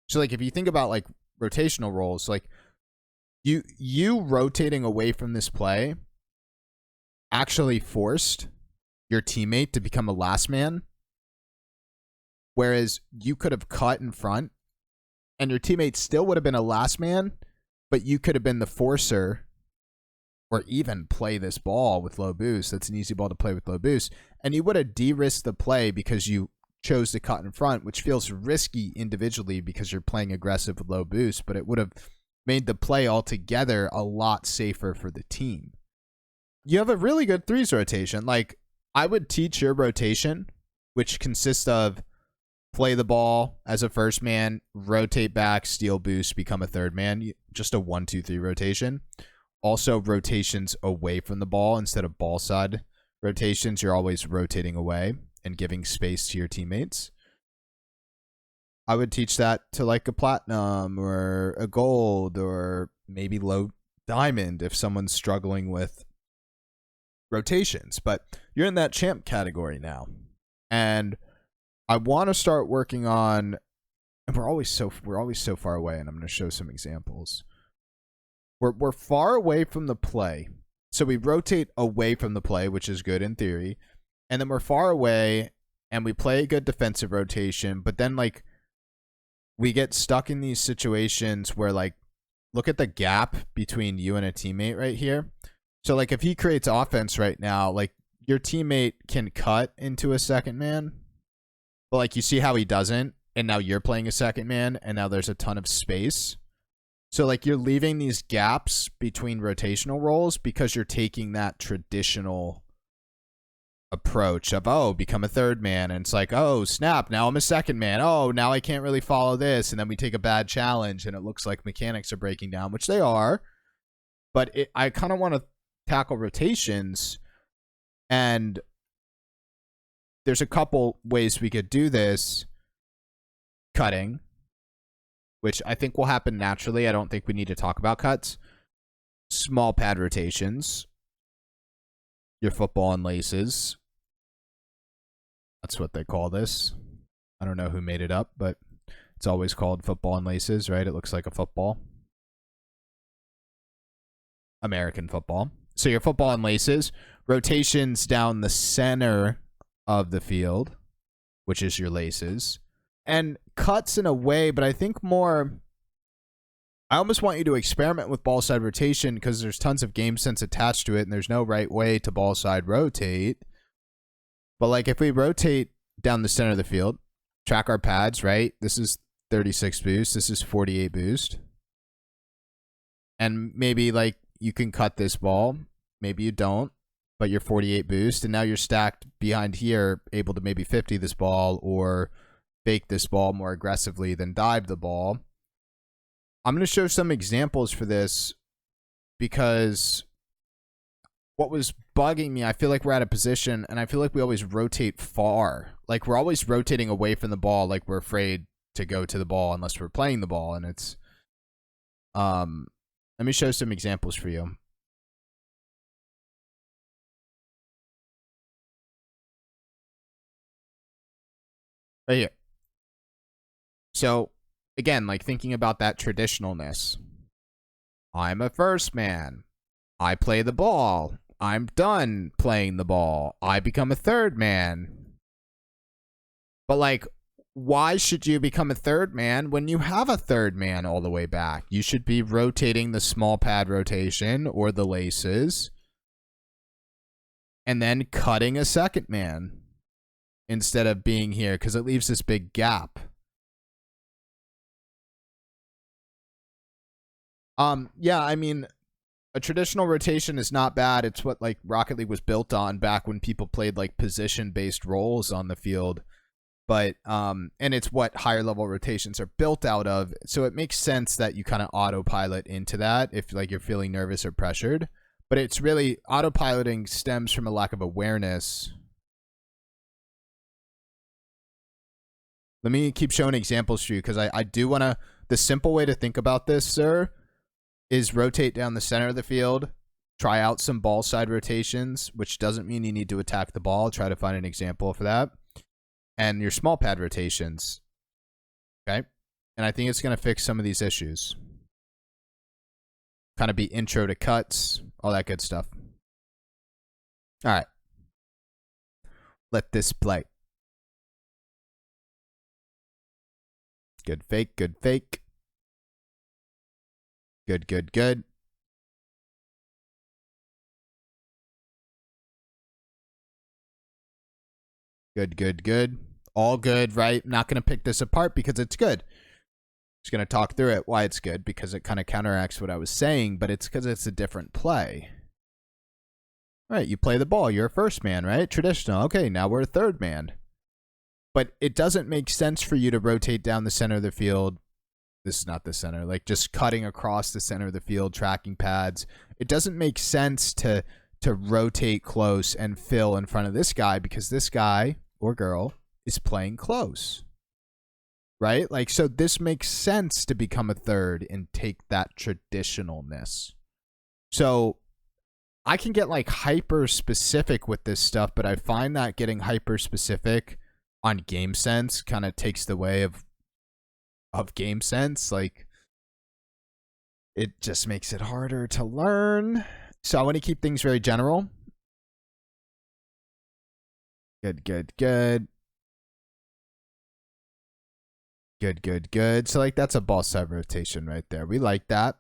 So like if you think about like rotational roles, like you rotating away from this play actually forced your teammate to become a last man, whereas you could have cut in front and your teammate still would have been a last man, but you could have been the forcer or even play this ball with low boost. That's an easy ball to play with low boost. And you would have de-risked the play because you chose to cut in front, which feels risky individually because you're playing aggressive with low boost, but it would have made the play altogether a lot safer for the team. You have a really good threes rotation. Like, I would teach your rotation, which consists of play the ball as a first man, rotate back, steal boost, become a third man. Just a 1-2-3 rotation. Also, rotations away from the ball instead of ball side rotations. You're always rotating away and giving space to your teammates. I would teach that to like a platinum or a gold or maybe low diamond if someone's struggling with rotations. But you're in that champ category now. And I want to start working on, and we're always so far away, and I'm going to show some examples. We're far away from the play. So we rotate away from the play, which is good in theory. And then we're far away and we play a good defensive rotation, but then like we get stuck in these situations where like, look at the gap between you and a teammate right here. So like if he creates offense right now, like your teammate can cut into a second man, but like you see how he doesn't, and now you're playing a second man and now there's a ton of space. So like you're leaving these gaps between rotational roles because you're taking that traditional approach of, oh, become a third man. And it's like, oh, snap, now I'm a second man. Oh, now I can't really follow this. And then we take a bad challenge and it looks like mechanics are breaking down, which they are. But I kind of want to tackle rotations. And there's a couple ways we could do this. Cutting, which I think will happen naturally. I don't think we need to talk about cuts. Small pad rotations. Your football and laces. That's what they call this. I don't know who made it up, but it's always called football and laces, right? It looks like a football. American football. So your football and laces. Rotations down the center of the field, which is your laces. And cuts in a way, but I think more, I almost want you to experiment with ball side rotation because there's tons of game sense attached to it and there's no right way to ball side rotate. But like if we rotate down the center of the field, track our pads, right? This is 36 boost. This is 48 boost. And maybe like you can cut this ball. Maybe you don't, but you're 48 boost. And now you're stacked behind here, able to maybe 50 this ball or fake this ball more aggressively than dive the ball. I'm going to show some examples for this because what was bugging me, I feel like we're at a position and I feel like we always rotate far. Like we're always rotating away from the ball, like we're afraid to go to the ball unless we're playing the ball. And it's, let me show some examples for you. Right here. So, again, like thinking about that traditionalness. I'm a first man. I play the ball. I'm done playing the ball. I become a third man. But like, why should you become a third man when you have a third man all the way back? You should be rotating the small pad rotation or the laces and then cutting a second man instead of being here because it leaves this big gap. Yeah, I mean, a traditional rotation is not bad. It's what like Rocket League was built on back when people played like position-based roles on the field. But and it's what higher level rotations are built out of. So it makes sense that you kind of autopilot into that if like you're feeling nervous or pressured. But it's really autopiloting stems from a lack of awareness. Let me keep showing examples for you because I do want to, the simple way to think about this, sir, is rotate down the center of the field, try out some ball side rotations, which doesn't mean you need to attack the ball. Try to find an example for that. And your small pad rotations. Okay. And I think it's going to fix some of these issues. Kind of be intro to cuts, all that good stuff. All right. Let this play. Good fake, good fake. Good, good, good. Good, good, good. All good, right? Not going to pick this apart because it's good. Just going to talk through it, why it's good, because it kind of counteracts what I was saying, but it's because it's a different play. Right, you play the ball. You're a first man, right? Traditional. Okay, now we're a third man. But it doesn't make sense for you to rotate down the center of the field. This is not the center. Like just cutting across the center of the field, tracking pads. It doesn't make sense to rotate close and fill in front of this guy because this guy or girl is playing close. Right? Like, so this makes sense to become a third and take that traditionalness. So I can get like hyper specific with this stuff, but I find that getting hyper specific on game sense kind of takes the way of game sense. Like it just makes it harder to learn. So I want to keep things very general. Good, good, good. Good, good, good. So like that's a ball side rotation right there. We like that.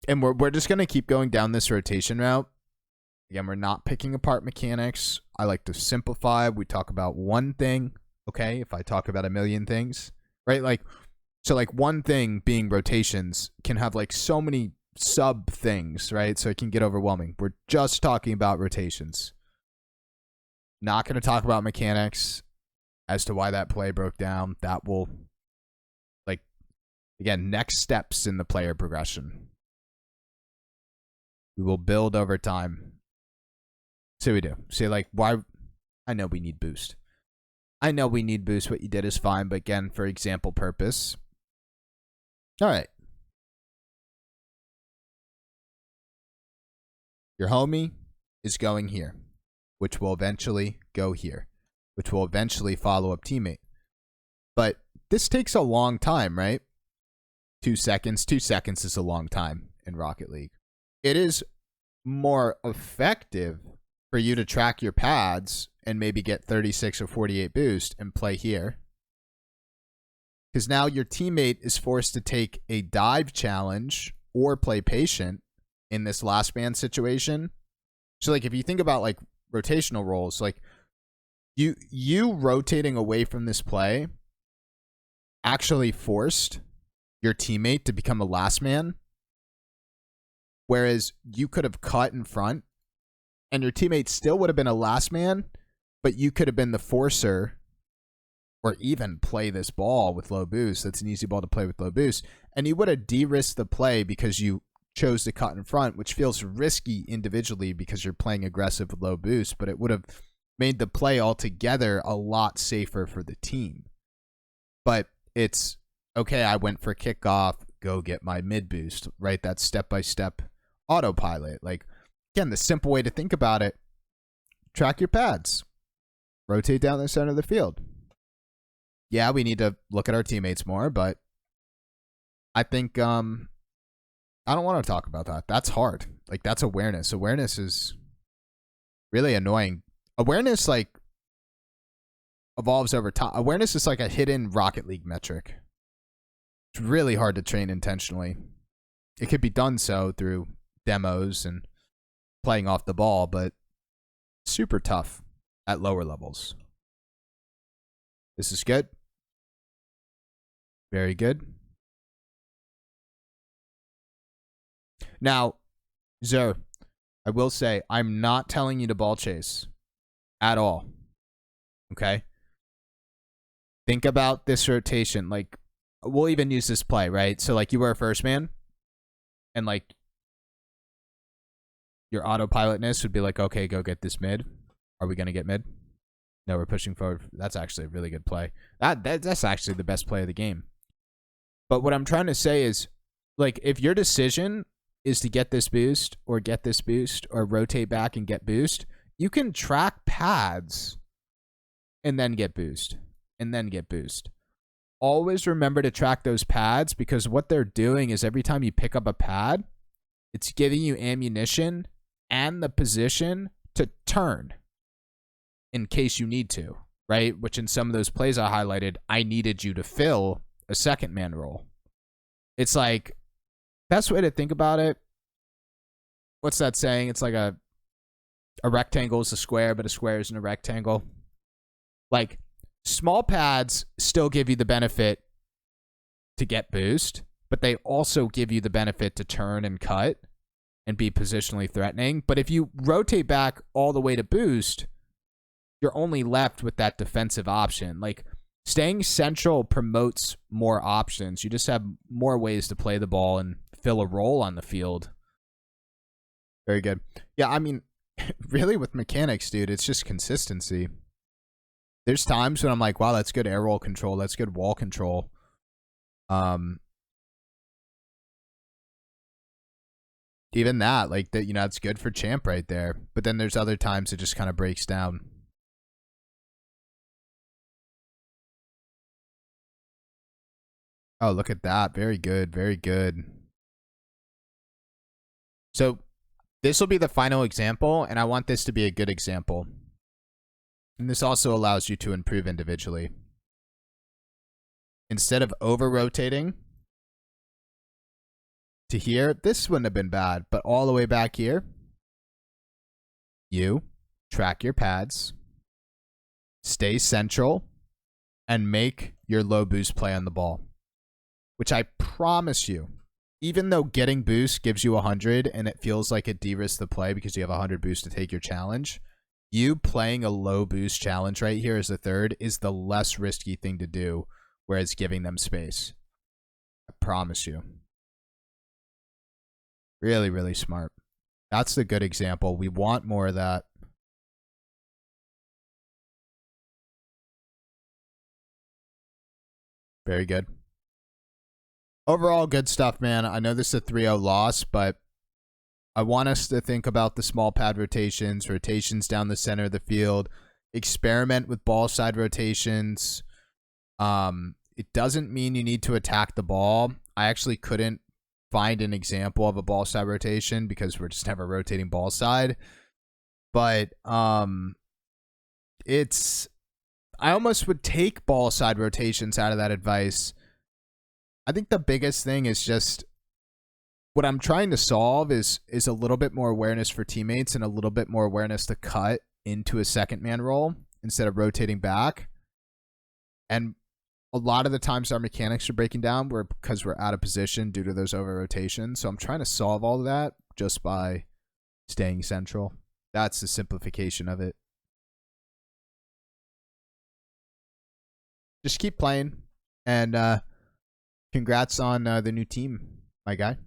And we're just going to keep going down this rotation route. Again, we're not picking apart mechanics. I like to simplify. We talk about one thing, okay? If I talk about a million things, right? Like, so like one thing being rotations can have like so many sub things, right? So it can get overwhelming. We're just talking about rotations. Not going to talk about mechanics as to why that play broke down. That will, like, again, next steps in the player progression. We will build over time. So we do. So like, why? I know we need boost. I know we need boost. What you did is fine. But again, for example purpose. All right. Your homie is going here, which will eventually go here, which will eventually follow up teammate. But this takes a long time, right? 2 seconds. 2 seconds is a long time in Rocket League. It is more effective for you to track your pads and maybe get 36 or 48 boost and play here. Because now your teammate is forced to take a dive challenge or play patient in this last man situation. So like if you think about like rotational roles, like you rotating away from this play actually forced your teammate to become a last man. Whereas you could have cut in front and your teammate still would have been a last man, but you could have been the forcer or even play this ball with low boost. That's an easy ball to play with low boost. And you would have de-risked the play because you chose to cut in front, which feels risky individually because you're playing aggressive with low boost, but it would have made the play altogether a lot safer for the team. But it's, okay, I went for kickoff, go get my mid boost, right? That's step-by-step autopilot. Like, again, the simple way to think about it, track your pads, rotate down the center of the field. Yeah, we need to look at our teammates more, but I think I don't want to talk about that. That's hard. Like, that's awareness. Awareness is really annoying. Awareness, like, evolves over time. Awareness is like a hidden Rocket League metric. It's really hard to train intentionally. It could be done so through demos and playing off the ball, but super tough at lower levels. This is good. Very good. Now, Zer, I will say, I'm not telling you to ball chase at all. Okay? Think about this rotation. Like, we'll even use this play, right? So, like, you were a first man, and, like, your autopilotness would be like, okay, go get this mid. Are we going to get mid? No, we're pushing forward. That's actually a really good play. That's actually the best play of the game. But what I'm trying to say is, like, if your decision is to get this boost or rotate back and get boost, you can track pads and then get boost, and then get boost. Always remember to track those pads, because what they're doing is every time you pick up a pad, it's giving you ammunition and the position to turn in case you need to, right? Which in some of those plays I highlighted, I needed you to fill a second man roll. It's like, best way to think about it, what's that saying? It's like a rectangle is a square, but a square isn't a rectangle. Like, small pads still give you the benefit to get boost, but they also give you the benefit to turn and cut and be positionally threatening. But if you rotate back all the way to boost, you're only left with that defensive option. Like, staying central promotes more options. You just have more ways to play the ball and fill a role on the field. Very good. Yeah, I mean, really with mechanics, dude, it's just consistency. There's times when I'm like, wow, that's good air roll control. That's good wall control. Even that, like, that, you know, it's good for champ right there. But then there's other times it just kind of breaks down. Oh, look at that. Very good. Very good. So this will be the final example, and I want this to be a good example. And this also allows you to improve individually. Instead of over-rotating to here, this wouldn't have been bad, but all the way back here, you track your pads, stay central, and make your low boost play on the ball. Which I promise you, even though getting boost gives you 100 and it feels like it de-risks the play because you have 100 boost to take your challenge, you playing a low boost challenge right here as a third is the less risky thing to do, whereas giving them space. I promise you. Really, really smart. That's the good example. We want more of that. Very good. Overall, good stuff, man. I know this is a 3-0 loss, but I want us to think about the small pad rotations, rotations down the center of the field, experiment with ball side rotations. It doesn't mean you need to attack the ball. I actually couldn't find an example of a ball side rotation because we're just never rotating ball side. But it's, I almost would take ball side rotations out of that advice. I think the biggest thing is just what I'm trying to solve is a little bit more awareness for teammates and a little bit more awareness to cut into a second man role instead of rotating back. And a lot of the times our mechanics are breaking down because we're out of position due to those over rotations. So I'm trying to solve all of that just by staying central. That's the simplification of it. Just keep playing, and congrats on the new team, my guy.